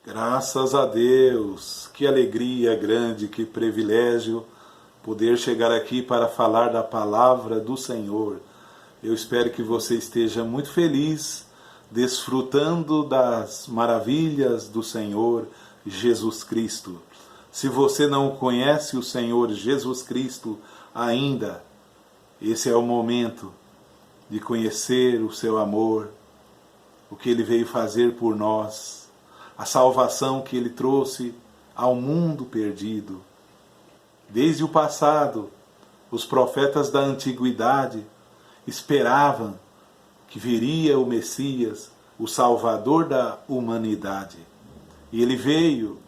Graças a Deus, que alegria grande, que privilégio poder chegar aqui para falar da palavra do Senhor. Eu espero que você esteja muito feliz, desfrutando das maravilhas do Senhor Jesus Cristo. Se você não conhece o Senhor Jesus Cristo ainda, esse é o momento de conhecer o seu amor, o que Ele veio fazer por nós, a salvação que Ele trouxe ao mundo perdido. Desde o passado, os profetas da antiguidade esperavam que viria o Messias, o Salvador da humanidade. E Ele veio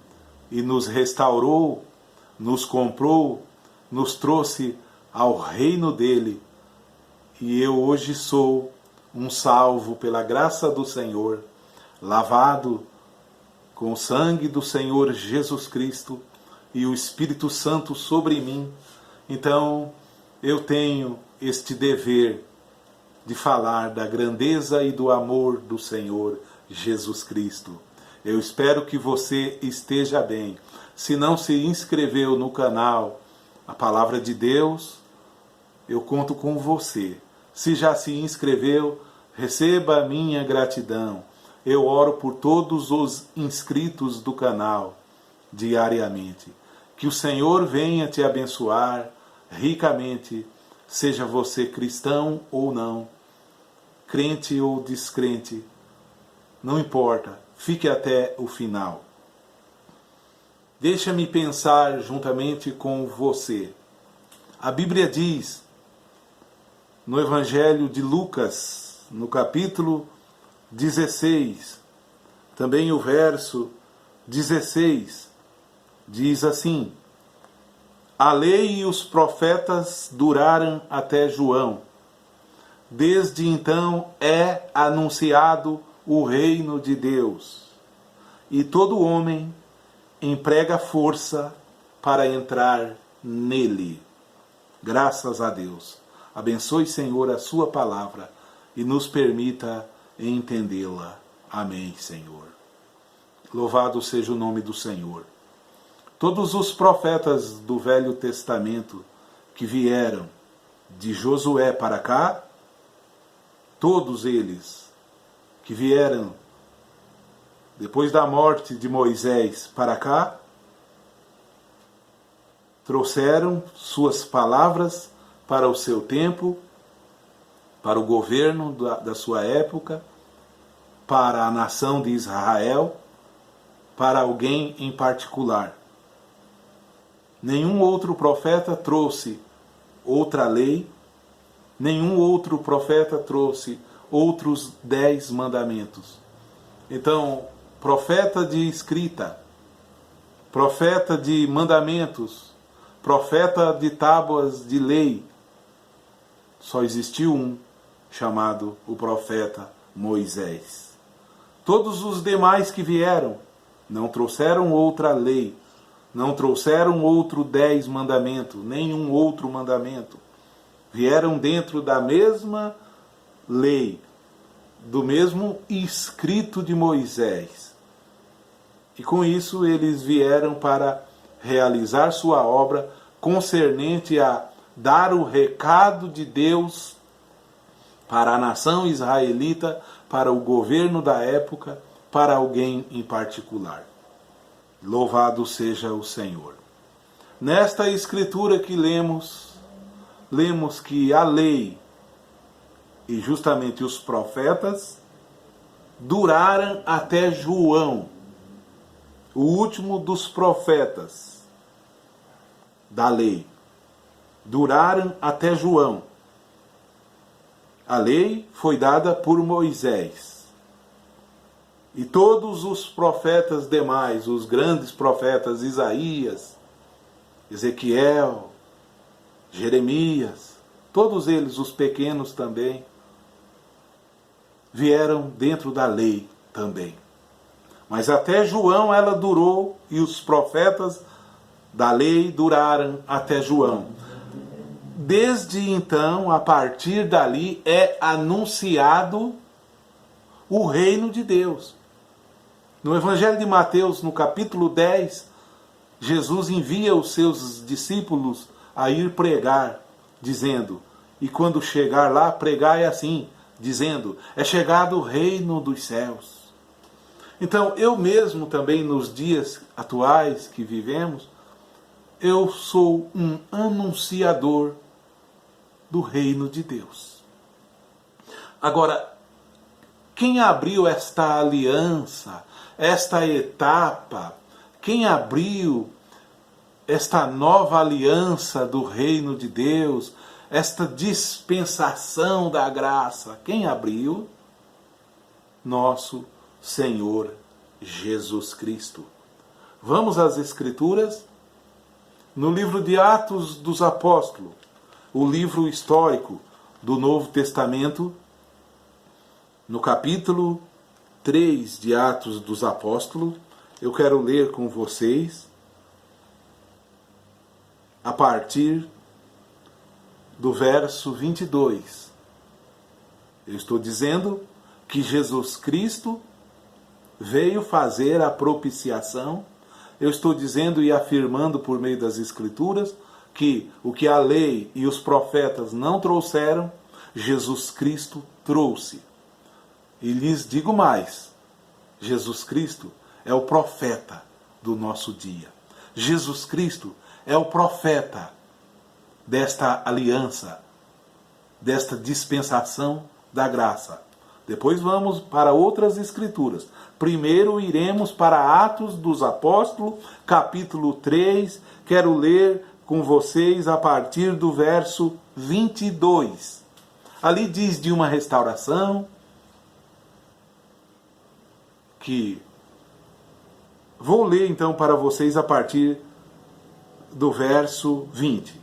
e nos restaurou, nos comprou, nos trouxe ao reino dEle. E eu hoje sou um salvo pela graça do Senhor, lavado com o sangue do Senhor Jesus Cristo e o Espírito Santo sobre mim. Então, eu tenho este dever de falar da grandeza e do amor do Senhor Jesus Cristo. Eu espero que você esteja bem. Se não se inscreveu no canal A Palavra de Deus, eu conto com você. Se já se inscreveu, receba a minha gratidão. Eu oro por todos os inscritos do canal diariamente. Que o Senhor venha te abençoar ricamente, seja você cristão ou não, crente ou descrente, não importa, fique até o final. Deixa-me pensar juntamente com você. A Bíblia diz, no Evangelho de Lucas, no capítulo 16, também o verso 16, diz assim: a lei e os profetas duraram até João. Desde então é anunciado o reino de Deus, e todo homem emprega força para entrar nele. Graças a Deus. Abençoe, Senhor, a sua palavra e nos permita entendê-la. Amém, Senhor. Louvado seja o nome do Senhor. Todos os profetas do Velho Testamento que vieram de Josué para cá, todos eles que vieram depois da morte de Moisés para cá, trouxeram suas palavras para o seu tempo, para o governo da sua época, para a nação de Israel, para alguém em particular. Nenhum outro profeta trouxe outra lei, nenhum outro profeta trouxe outros 10 mandamentos. Então, profeta de escrita, profeta de mandamentos, profeta de tábuas de lei, só existiu um, chamado o profeta Moisés. Todos os demais que vieram não trouxeram outra lei, não trouxeram outro 10 mandamentos, nenhum outro mandamento. Vieram dentro da mesma lei, do mesmo escrito de Moisés. E com isso eles vieram para realizar sua obra concernente a dar o recado de Deus para a nação israelita, para o governo da época, para alguém em particular. Louvado seja o Senhor. Nesta escritura que lemos que a lei e justamente os profetas duraram até João, o último dos profetas da lei. Duraram até João. A lei foi dada por Moisés. E todos os profetas demais, os grandes profetas, Isaías, Ezequiel, Jeremias, todos eles, os pequenos também, vieram dentro da lei também. Mas até João ela durou, e os profetas da lei duraram até João. Desde então, a partir dali, é anunciado o reino de Deus. No Evangelho de Mateus, no capítulo 10, Jesus envia os seus discípulos a ir pregar, dizendo: e quando chegar lá, pregai assim, dizendo: é chegado o reino dos céus. Então, eu mesmo também, nos dias atuais que vivemos, eu sou um anunciador do reino de Deus. Agora, quem abriu esta aliança, esta etapa, quem abriu esta nova aliança do reino de Deus, esta dispensação da graça, quem abriu? Nosso Senhor Jesus Cristo. Vamos às Escrituras? No livro de Atos dos Apóstolos, o livro histórico do Novo Testamento, no capítulo 3 de Atos dos Apóstolos, eu quero ler com vocês a partir do verso 22. Eu estou dizendo que Jesus Cristo veio fazer a propiciação. Eu estou dizendo e afirmando por meio das Escrituras que o que a lei e os profetas não trouxeram, Jesus Cristo trouxe. E lhes digo mais, Jesus Cristo é o profeta do nosso dia. Jesus Cristo é o profeta desta aliança, desta dispensação da graça. Depois vamos para outras escrituras. Primeiro iremos para Atos dos Apóstolos, capítulo 3. Quero ler com vocês a partir do verso 22. Ali diz de uma restauração que vou ler então para vocês a partir do verso 20.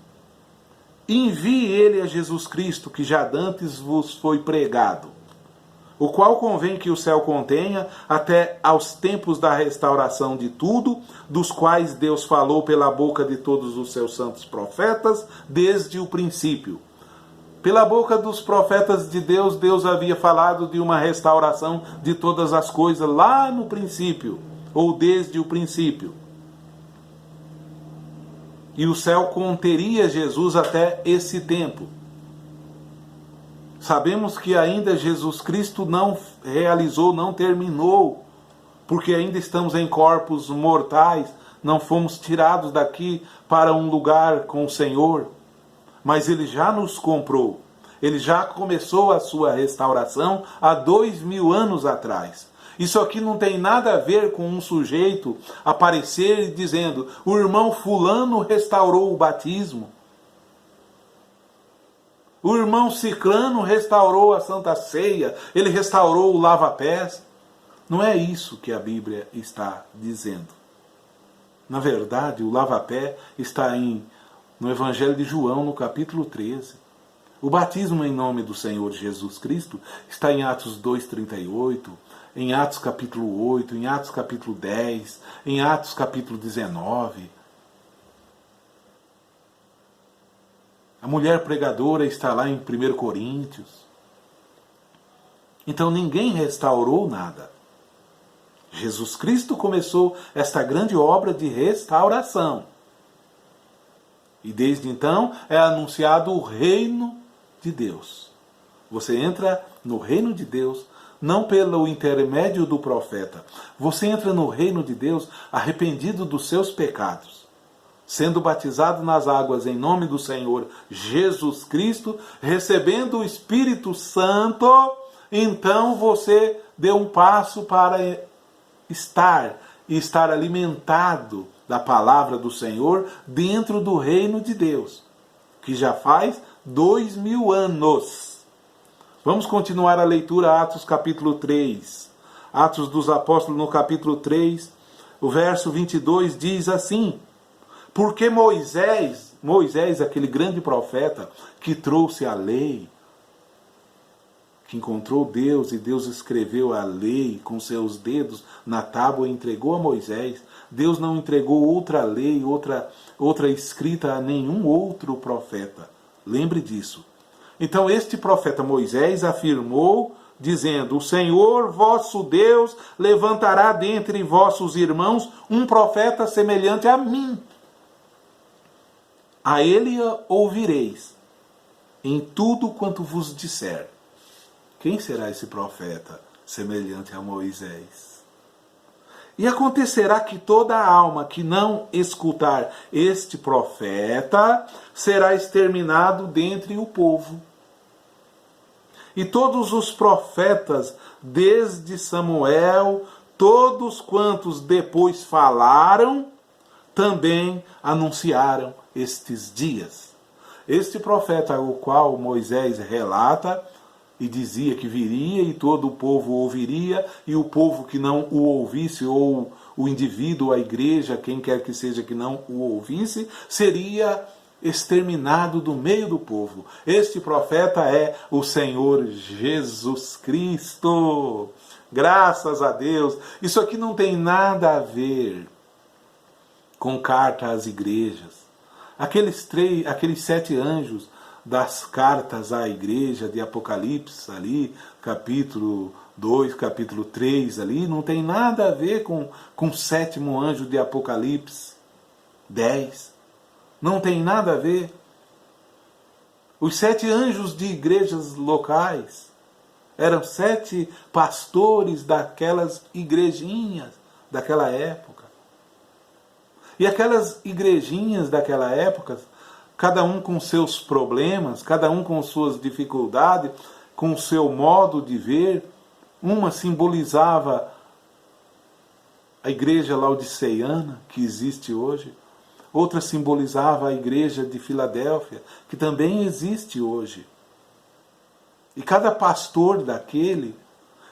Envie ele a Jesus Cristo, que já dantes vos foi pregado, o qual convém que o céu contenha até aos tempos da restauração de tudo, dos quais Deus falou pela boca de todos os seus santos profetas, desde o princípio. Pela boca dos profetas de Deus, Deus havia falado de uma restauração de todas as coisas lá no princípio, ou desde o princípio. E o céu conteria Jesus até esse tempo. Sabemos que ainda Jesus Cristo não realizou, não terminou, porque ainda estamos em corpos mortais, não fomos tirados daqui para um lugar com o Senhor, mas Ele já nos comprou, Ele já começou a sua restauração há 2000 anos atrás. Isso aqui não tem nada a ver com um sujeito aparecer dizendo: o irmão fulano restaurou o batismo, o irmão ciclano restaurou a Santa Ceia, ele restaurou o lava-pés. Não é isso que a Bíblia está dizendo. Na verdade, o lava-pé está no Evangelho de João, no capítulo 13. O batismo em nome do Senhor Jesus Cristo está em Atos 2:38, em Atos capítulo 8, em Atos capítulo 10, em Atos capítulo 19. A mulher pregadora está lá em 1 Coríntios. Então ninguém restaurou nada. Jesus Cristo começou esta grande obra de restauração. E desde então é anunciado o reino de Deus. Você entra no reino de Deus não pelo intermédio do profeta. Você entra no reino de Deus arrependido dos seus pecados, sendo batizado nas águas em nome do Senhor Jesus Cristo, recebendo o Espírito Santo. Então você deu um passo para estar alimentado da palavra do Senhor dentro do reino de Deus, que já faz 2000 anos. Vamos continuar a leitura, Atos capítulo 3. Atos dos Apóstolos no capítulo 3, o verso 22 diz assim: porque Moisés, aquele grande profeta que trouxe a lei, que encontrou Deus e Deus escreveu a lei com seus dedos na tábua e entregou a Moisés. Deus não entregou outra lei, outra escrita a nenhum outro profeta. Lembre disso. Então este profeta Moisés afirmou dizendo: o Senhor vosso Deus levantará dentre vossos irmãos um profeta semelhante a mim. A ele ouvireis em tudo quanto vos disser. Quem será esse profeta semelhante a Moisés? E acontecerá que toda alma que não escutar este profeta será exterminado dentre o povo. E todos os profetas, desde Samuel, todos quantos depois falaram, também anunciaram estes dias. Este profeta, o qual Moisés relata e dizia que viria e todo o povo ouviria, e o povo que não o ouvisse, ou o indivíduo, a igreja, quem quer que seja que não o ouvisse, seria exterminado do meio do povo. Este profeta é o Senhor Jesus Cristo. Graças a Deus. Isso aqui não tem nada a ver com carta às igrejas. Aqueles 7 anjos das cartas à igreja de Apocalipse, ali, capítulo 2, capítulo 3, ali, não tem nada a ver com o 7º anjo de Apocalipse 10. Não tem nada a ver. Os 7 anjos de igrejas locais eram 7 pastores daquelas igrejinhas daquela época. E aquelas igrejinhas daquela época, cada um com seus problemas, cada um com suas dificuldades, com o seu modo de ver. Uma simbolizava a igreja laodiceiana, que existe hoje. Outra simbolizava a igreja de Filadélfia, que também existe hoje. E cada pastor daquele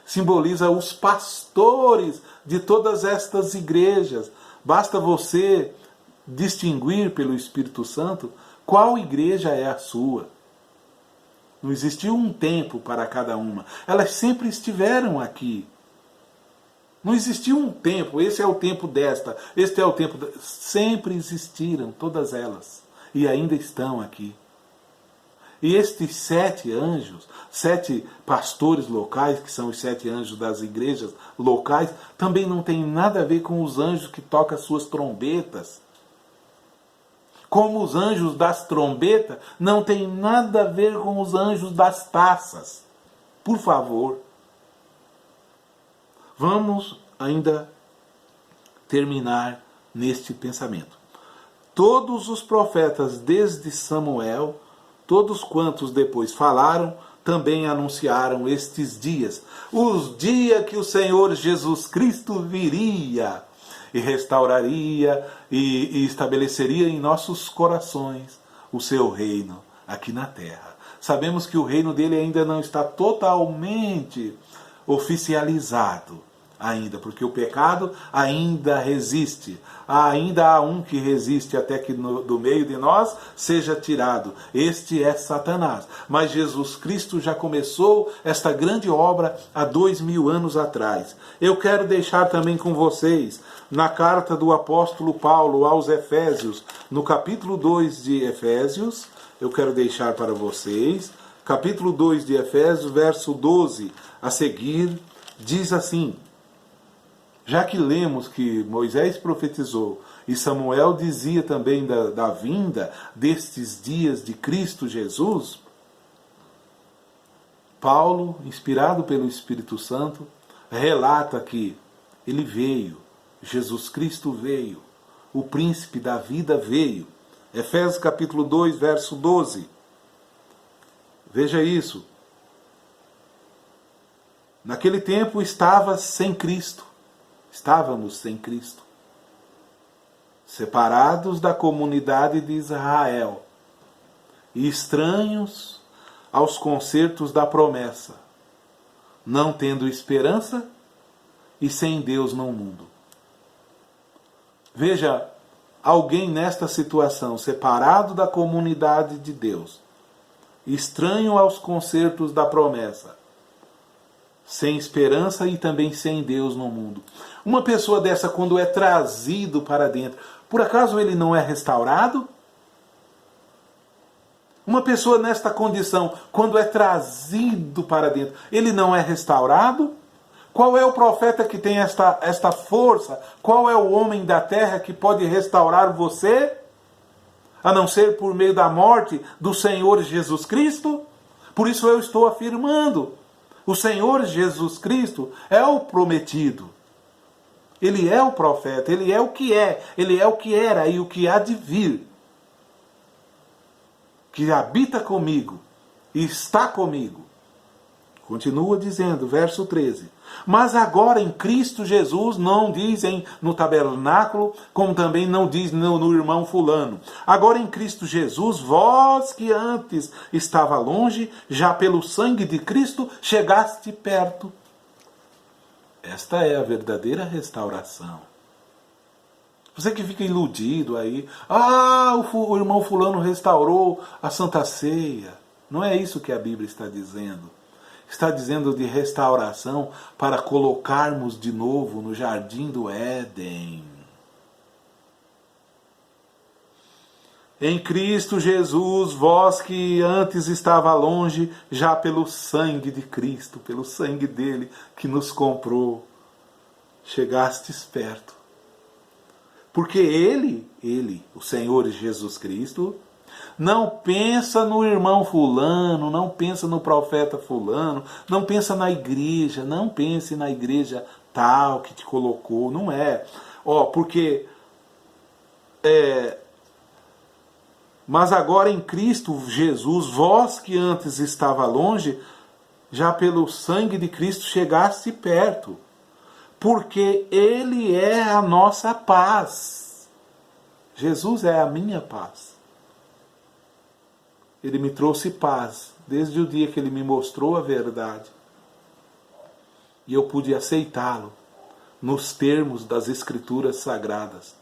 simboliza os pastores de todas estas igrejas. Basta você distinguir pelo Espírito Santo qual igreja é a sua. Não existiu um tempo para cada uma. Elas sempre estiveram aqui. Não existiu um tempo, esse é o tempo desta, este é o tempo... Sempre existiram, todas elas. E ainda estão aqui. E estes 7 anjos, 7 pastores locais, que são os 7 anjos das igrejas locais, também não tem nada a ver com os anjos que tocam as suas trombetas. Como os anjos das trombetas, não tem nada a ver com os anjos das taças. Por favor. Vamos ainda terminar neste pensamento. Todos os profetas, desde Samuel, todos quantos depois falaram, também anunciaram estes dias. Os dias que o Senhor Jesus Cristo viria e restauraria e estabeleceria em nossos corações o seu reino aqui na terra. Sabemos que o reino dele ainda não está totalmente oficializado ainda, porque o pecado ainda resiste. Ainda há um que resiste até que do meio de nós seja tirado. Este é Satanás. Mas Jesus Cristo já começou esta grande obra há 2000 anos atrás. Eu quero deixar também com vocês, na carta do apóstolo Paulo aos Efésios, no capítulo 2 de Efésios, eu quero deixar para vocês, capítulo 2 de Efésios, verso 12 a seguir, diz assim: já que lemos que Moisés profetizou e Samuel dizia também da vinda destes dias de Cristo Jesus, Paulo, inspirado pelo Espírito Santo, relata que ele veio, Jesus Cristo veio, o príncipe da vida veio. Efésios capítulo 2, verso 12. Veja isso. Naquele tempo estávamos sem Cristo, separados da comunidade de Israel e estranhos aos concertos da promessa, não tendo esperança e sem Deus no mundo. Veja, alguém nesta situação, separado da comunidade de Deus, estranho aos concertos da promessa, sem esperança e também sem Deus no mundo. Uma pessoa dessa, quando é trazido para dentro, por acaso ele não é restaurado? Uma pessoa nesta condição, quando é trazido para dentro, ele não é restaurado? Qual é o profeta que tem esta força? Qual é o homem da terra que pode restaurar você? A não ser por meio da morte do Senhor Jesus Cristo? Por isso eu estou afirmando, o Senhor Jesus Cristo é o prometido. Ele é o profeta, ele é o que é, ele é o que era e o que há de vir. Que habita comigo e está comigo. Continua dizendo, verso 13. Mas agora em Cristo Jesus, não dizem no tabernáculo, como também não diz no irmão fulano. Agora em Cristo Jesus, vós que antes estava longe, já pelo sangue de Cristo chegaste perto. Esta é a verdadeira restauração. Você que fica iludido aí, o irmão fulano restaurou a Santa Ceia. Não é isso que a Bíblia está dizendo. Está dizendo de restauração para colocarmos de novo no jardim do Éden. Em Cristo Jesus, vós que antes estava longe, já pelo sangue de Cristo, pelo sangue dele que nos comprou, chegastes perto. Porque ele, o Senhor Jesus Cristo, não pensa no irmão fulano, não pensa no profeta fulano, não pensa na igreja, não pense na igreja tal que te colocou, não é. Porque mas agora em Cristo Jesus, vós que antes estava longe, já pelo sangue de Cristo chegaste perto. Porque ele é a nossa paz. Jesus é a minha paz. Ele me trouxe paz desde o dia que ele me mostrou a verdade. E eu pude aceitá-lo nos termos das Escrituras Sagradas.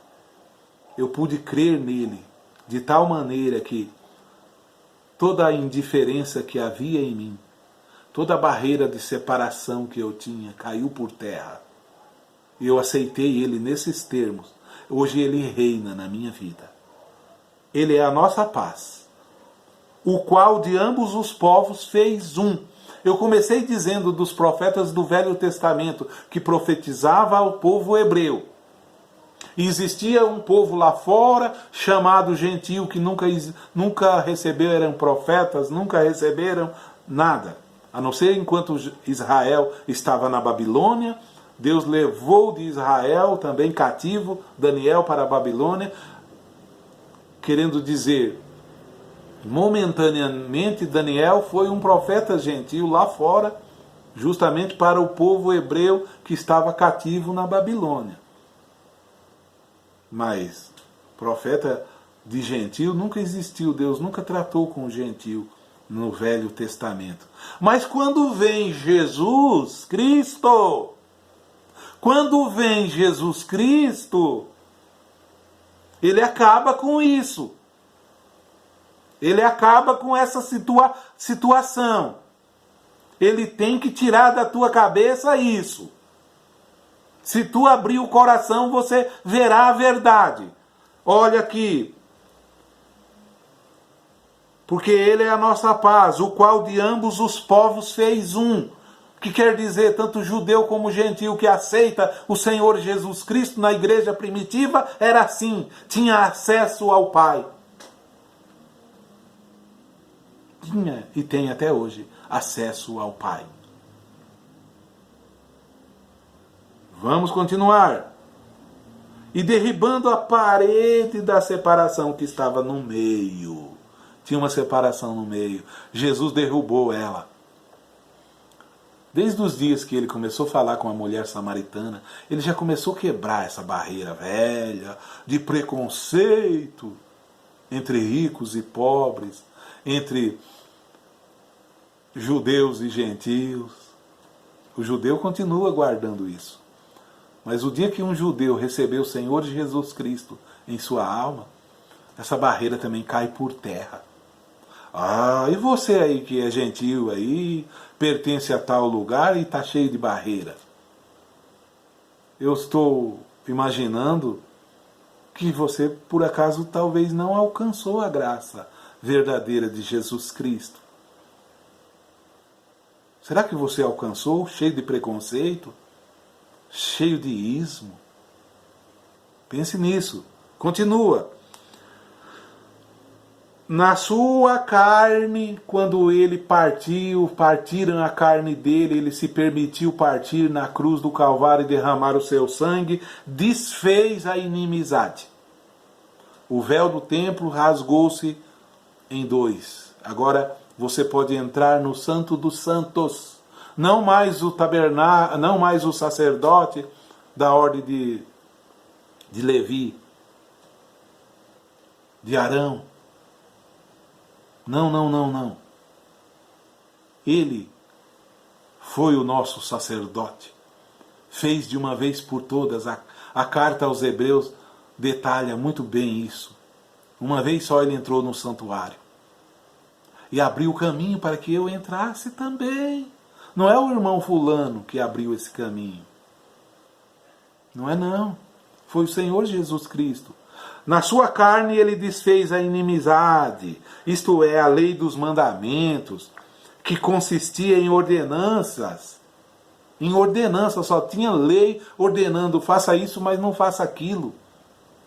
Eu pude crer nele de tal maneira que toda a indiferença que havia em mim, toda a barreira de separação que eu tinha, caiu por terra. E eu aceitei ele nesses termos. Hoje ele reina na minha vida. Ele é a nossa paz, o qual de ambos os povos fez um. Eu comecei dizendo dos profetas do Velho Testamento, que profetizava ao povo hebreu. E existia um povo lá fora, chamado gentio, que nunca receberam profetas, nunca receberam nada. A não ser enquanto Israel estava na Babilônia, Deus levou de Israel, também cativo, Daniel para a Babilônia, querendo dizer, momentaneamente, Daniel foi um profeta gentil lá fora, justamente para o povo hebreu que estava cativo na Babilônia. Mas profeta de gentil nunca existiu, Deus nunca tratou com o gentil no Velho Testamento. Mas quando vem Jesus Cristo, ele acaba com isso. Ele acaba com essa situação. Ele tem que tirar da tua cabeça isso. Se tu abrir o coração, você verá a verdade. Olha aqui. Porque ele é a nossa paz, o qual de ambos os povos fez um. Que quer dizer, tanto judeu como gentil que aceita o Senhor Jesus Cristo na igreja primitiva, era assim, tinha acesso ao Pai. Tinha e tem até hoje acesso ao Pai. Vamos continuar. E derribando a parede da separação que estava no meio. Tinha uma separação no meio. Jesus derrubou ela. Desde os dias que ele começou a falar com a mulher samaritana, ele já começou a quebrar essa barreira velha de preconceito entre ricos e pobres, entre judeus e gentios. O judeu continua guardando isso. Mas o dia que um judeu recebeu o Senhor Jesus Cristo em sua alma, essa barreira também cai por terra. E você aí que é gentil aí, pertence a tal lugar e está cheio de barreira. Eu estou imaginando que você, por acaso, talvez não alcançou a graça verdadeira de Jesus Cristo? Será que você alcançou cheio de preconceito? Cheio de ismo? Pense nisso. Continua. Na sua carne, quando ele partiram a carne dele, ele se permitiu partir na cruz do Calvário e derramar o seu sangue, desfez a inimizade. O véu do templo rasgou-se em dois. Agora você pode entrar no Santo dos Santos. Não mais o tabernáculo, não mais o sacerdote da ordem de Levi, de Arão. Não. Ele foi o nosso sacerdote. Fez de uma vez por todas. A carta aos Hebreus detalha muito bem isso. Uma vez só ele entrou no santuário. E abriu o caminho para que eu entrasse também. Não é o irmão fulano que abriu esse caminho. Não é não. Foi o Senhor Jesus Cristo. Na sua carne ele desfez a inimizade, isto é, a lei dos mandamentos, que consistia em ordenanças. Em ordenança, só tinha lei ordenando, faça isso, mas não faça aquilo.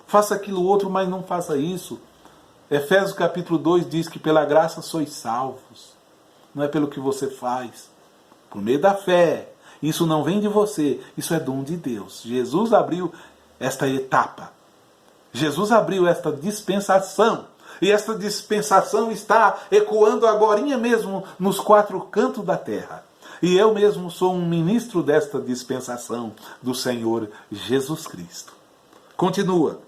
Faça aquilo outro, mas não faça isso. Efésios capítulo 2 diz que pela graça sois salvos. Não é pelo que você faz. Por meio da fé. Isso não vem de você, isso é dom de Deus. Jesus abriu esta etapa. Jesus abriu esta dispensação. E esta dispensação está ecoando agorinha mesmo nos quatro cantos da terra. E eu mesmo sou um ministro desta dispensação do Senhor Jesus Cristo. Continua.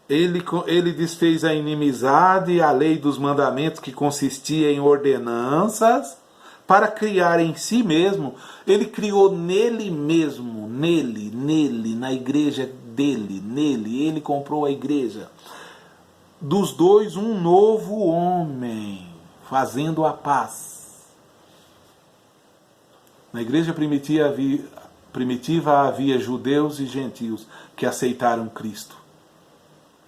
Ele desfez a inimizade, a lei dos mandamentos que consistia em ordenanças, para criar em si mesmo. Ele criou nele mesmo, nele, na igreja dele, nele. Ele comprou a igreja. Dos dois, um novo homem, fazendo a paz. Na igreja primitiva havia judeus e gentios que aceitaram Cristo.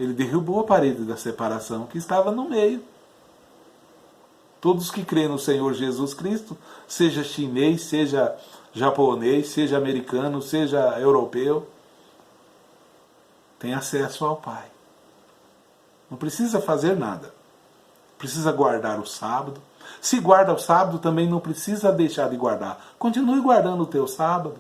Ele derrubou a parede da separação que estava no meio. Todos que creem no Senhor Jesus Cristo, seja chinês, seja japonês, seja americano, seja europeu, tem acesso ao Pai. Não precisa fazer nada. Precisa guardar o sábado. Se guarda o sábado, também não precisa deixar de guardar. Continue guardando o teu sábado.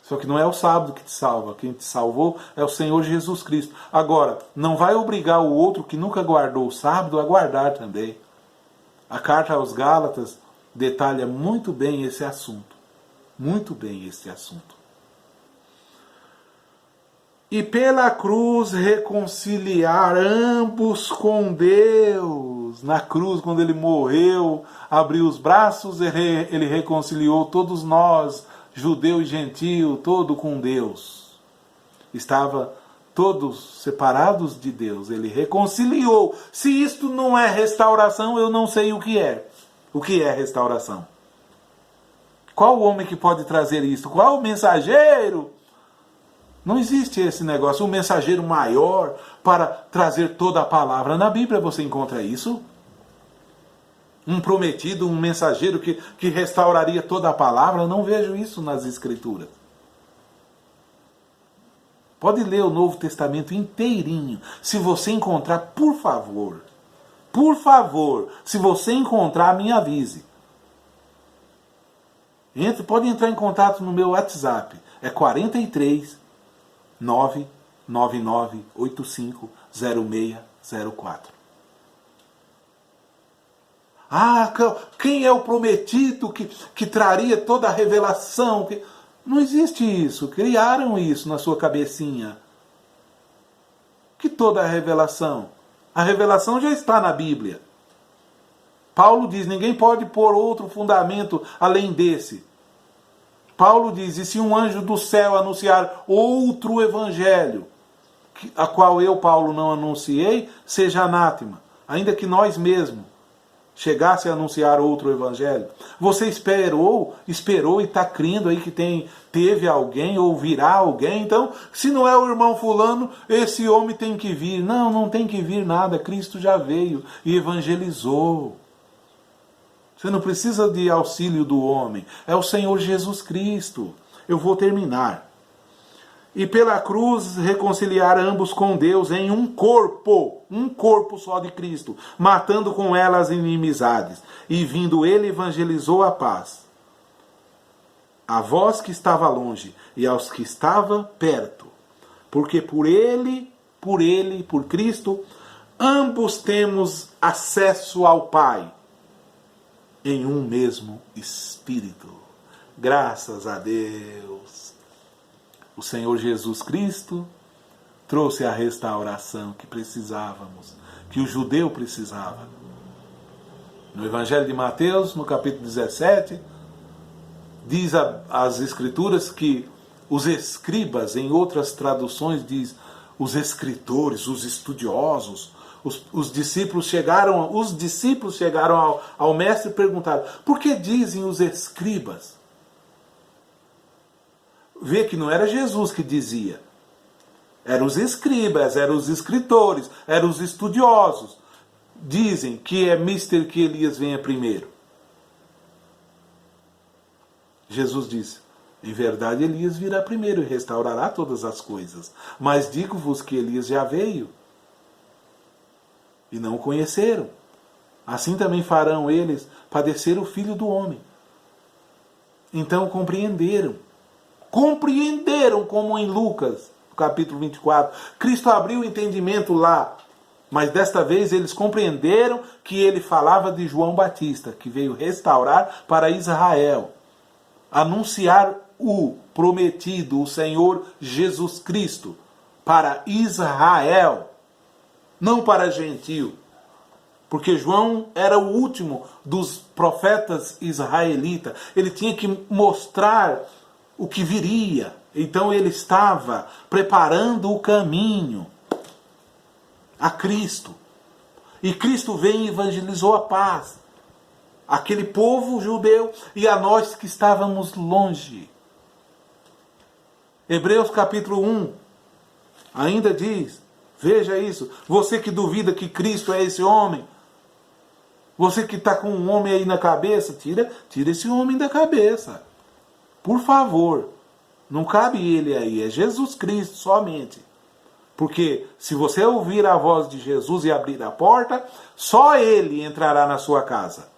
Só que não é o sábado que te salva. Quem te salvou é o Senhor Jesus Cristo. Agora, não vai obrigar o outro que nunca guardou o sábado a guardar também. A carta aos Gálatas detalha muito bem esse assunto. Muito bem esse assunto. E pela cruz reconciliar ambos com Deus. Na cruz, quando ele morreu, abriu os braços, ele reconciliou todos nós, judeu e gentio, todo com Deus. Estava todos separados de Deus. Ele reconciliou. Se isto não é restauração, eu não sei o que é. O que é restauração? Qual o homem que pode trazer isto? Qual o mensageiro? Não existe esse negócio, um mensageiro maior para trazer toda a palavra. Na Bíblia você encontra isso? Um prometido, um mensageiro que restauraria toda a palavra? Eu não vejo isso nas Escrituras. Pode ler o Novo Testamento inteirinho. Se você encontrar, por favor, se você encontrar, me avise. Pode entrar em contato no meu WhatsApp. É 43 999850604. Ah, quem é o prometido que traria toda a revelação? Não existe isso. Criaram isso na sua cabecinha. Que toda a revelação? A revelação já está na Bíblia. Paulo diz, ninguém pode pôr outro fundamento além desse. Paulo diz, e se um anjo do céu anunciar outro evangelho, a qual eu, Paulo, não anunciei, seja anátema. Ainda que nós mesmos chegasse a anunciar outro evangelho? Você esperou e está crendo aí que teve alguém ou virá alguém? Então, se não é o irmão fulano, esse homem tem que vir. Não, não tem que vir nada. Cristo já veio e evangelizou. Você não precisa de auxílio do homem. É o Senhor Jesus Cristo. Eu vou terminar. E pela cruz reconciliar ambos com Deus em um corpo só de Cristo, matando com ela as inimizades. E vindo ele evangelizou a paz. A vós que estava longe e aos que estava perto. Porque por Cristo, ambos temos acesso ao Pai em um mesmo Espírito. Graças a Deus. O Senhor Jesus Cristo trouxe a restauração que precisávamos, que o judeu precisava. No Evangelho de Mateus, no capítulo 17, diz as Escrituras que os escribas, em outras traduções diz os escritores, os estudiosos, os discípulos chegaram ao mestre e perguntaram: por que dizem os escribas? Vê que não era Jesus que dizia. Eram os escribas, eram os escritores, eram os estudiosos. Dizem que é mister que Elias venha primeiro. Jesus disse: em verdade Elias virá primeiro e restaurará todas as coisas. Mas digo-vos que Elias já veio e não o conheceram. Assim também farão eles padecer o Filho do Homem. Então compreenderam como em Lucas, capítulo 24. Cristo abriu o entendimento lá, mas desta vez eles compreenderam que ele falava de João Batista, que veio restaurar para Israel, anunciar o prometido, o Senhor Jesus Cristo, para Israel, não para gentio. Porque João era o último dos profetas israelitas. Ele tinha que mostrar o que viria. Então ele estava preparando o caminho a Cristo. E Cristo veio e evangelizou a paz. Aquele povo judeu e a nós que estávamos longe. Hebreus capítulo 1 ainda diz, veja isso, você que duvida que Cristo é esse homem, você que está com um homem aí na cabeça, tira esse homem da cabeça. Por favor, não cabe ele aí, é Jesus Cristo somente. Porque se você ouvir a voz de Jesus e abrir a porta, só ele entrará na sua casa.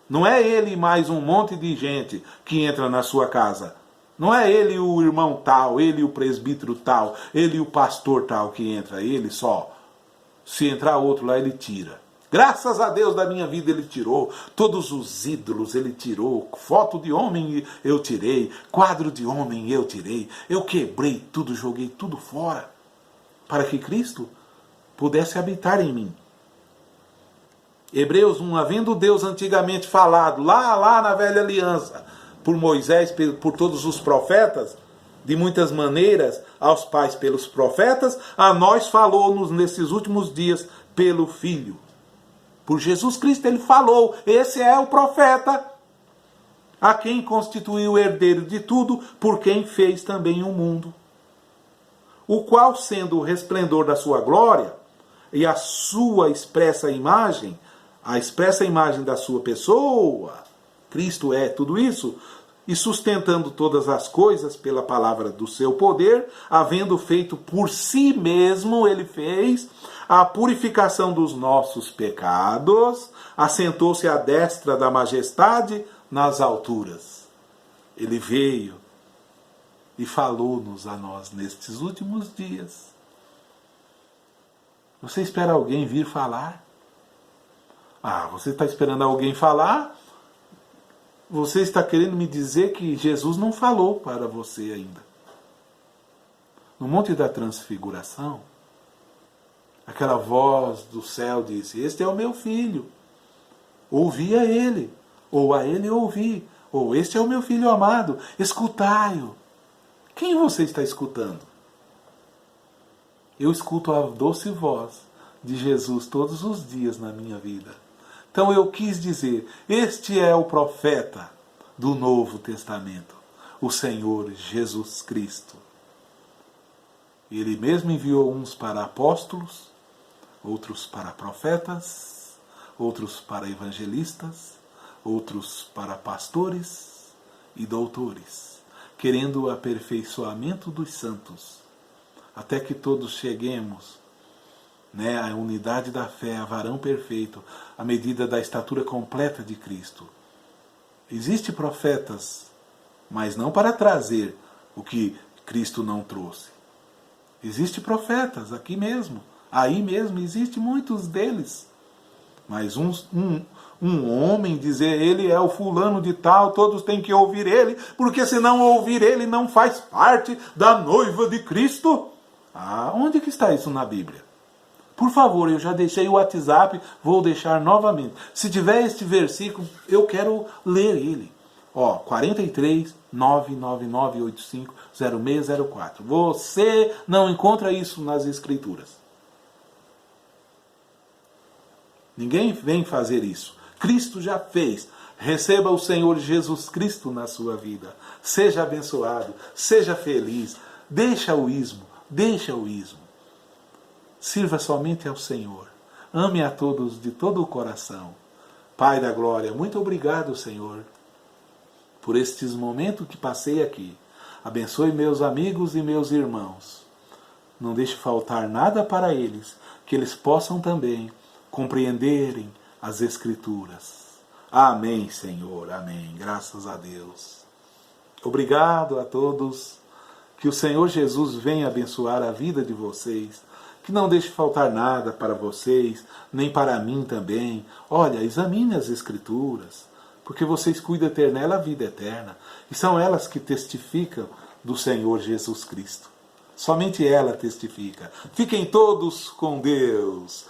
Não é ele mais um monte de gente que entra na sua casa. Não é ele o irmão tal, ele o presbítero tal, ele o pastor tal que entra, ele só. Se entrar outro lá, ele tira. Graças a Deus da minha vida ele tirou. Todos os ídolos ele tirou. Foto de homem eu tirei. Quadro de homem eu tirei. Eu quebrei tudo, joguei tudo fora. Para que Cristo pudesse habitar em mim. Hebreus 1, havendo Deus antigamente falado, lá na velha aliança, por Moisés, por todos os profetas, de muitas maneiras, aos pais pelos profetas, a nós falou-nos nesses últimos dias pelo Filho. Por Jesus Cristo ele falou, esse é o profeta, a quem constituiu o herdeiro de tudo, por quem fez também o mundo. O qual, sendo o resplendor da sua glória, e a sua expressa imagem, a expressa imagem da sua pessoa, Cristo é tudo isso, e sustentando todas as coisas pela palavra do seu poder, havendo feito por si mesmo, ele fez a purificação dos nossos pecados, assentou-se à destra da majestade nas alturas. Ele veio e falou-nos a nós nestes últimos dias. Você espera alguém vir falar? Você está esperando alguém falar? Você está querendo me dizer que Jesus não falou para você ainda. No Monte da Transfiguração, aquela voz do céu disse, este é o meu filho. Ouvi a ele, ou a ele ouvi, ou este é o meu filho amado, escutai-o. Quem você está escutando? Eu escuto a doce voz de Jesus todos os dias na minha vida. Então eu quis dizer, este é o profeta do Novo Testamento, o Senhor Jesus Cristo. Ele mesmo enviou uns para apóstolos, outros para profetas, outros para evangelistas, outros para pastores e doutores, querendo o aperfeiçoamento dos santos, até que todos cheguemos, à unidade da fé, a varão perfeito, à medida da estatura completa de Cristo. Existem profetas, mas não para trazer o que Cristo não trouxe. Existem profetas aqui mesmo, aí mesmo, existem muitos deles. Mas um homem dizer, ele é o fulano de tal, todos têm que ouvir ele, porque se não ouvir ele, não faz parte da noiva de Cristo. Onde que está isso na Bíblia? Por favor, eu já deixei o WhatsApp, vou deixar novamente. Se tiver este versículo, eu quero ler ele. 43 99985 0604. Você não encontra isso nas Escrituras. Ninguém vem fazer isso. Cristo já fez. Receba o Senhor Jesus Cristo na sua vida. Seja abençoado, seja feliz. Deixa o ismo. Sirva somente ao Senhor. Ame a todos de todo o coração. Pai da glória, muito obrigado, Senhor, por estes momentos que passei aqui. Abençoe meus amigos e meus irmãos. Não deixe faltar nada para eles, que eles possam também compreenderem as Escrituras. Amém, Senhor, amém. Graças a Deus. Obrigado a todos. Que o Senhor Jesus venha abençoar a vida de vocês. Que não deixe faltar nada para vocês, nem para mim também. Olha, examine as Escrituras, porque vocês cuidam de ter nela a vida eterna. E são elas que testificam do Senhor Jesus Cristo. Somente ela testifica. Fiquem todos com Deus.